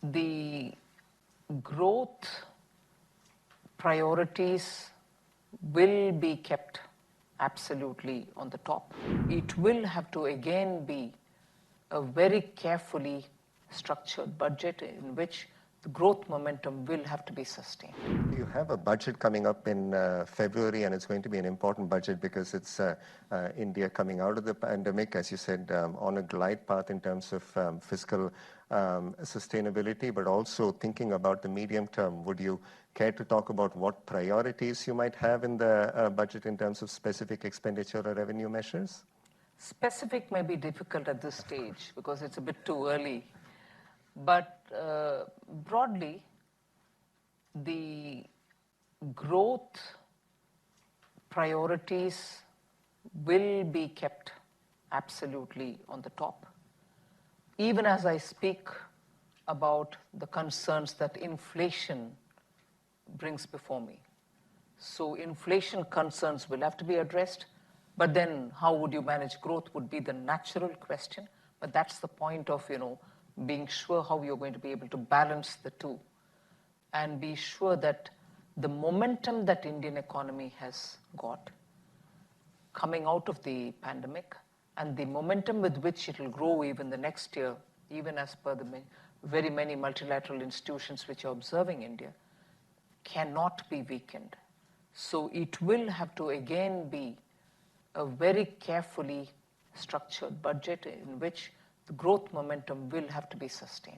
the growth priorities will be kept absolutely on the top. It will have to again be a very carefully structured budget in which the growth momentum will have to be sustained. You have a budget coming up in February, and it's going to be an important budget because it's India coming out of the pandemic, as you said, on a glide path in terms of fiscal sustainability, but also thinking about the medium term. Would you care to talk about what priorities you might have in the budget in terms of specific expenditure or revenue measures? Specific may be difficult at this stage because it's a bit too early. But broadly, the growth priorities will be kept absolutely on the top. Even as I speak about the concerns that inflation brings before me. So inflation concerns will have to be addressed, but then how would you manage growth would be the natural question. But that's the point of, being sure how you're going to be able to balance the two and be sure that the momentum that Indian economy has got coming out of the pandemic and the momentum with which it will grow even the next year, even as per the very many multilateral institutions which are observing India, cannot be weakened. So it will have to again be a very carefully structured budget in which the growth momentum will have to be sustained.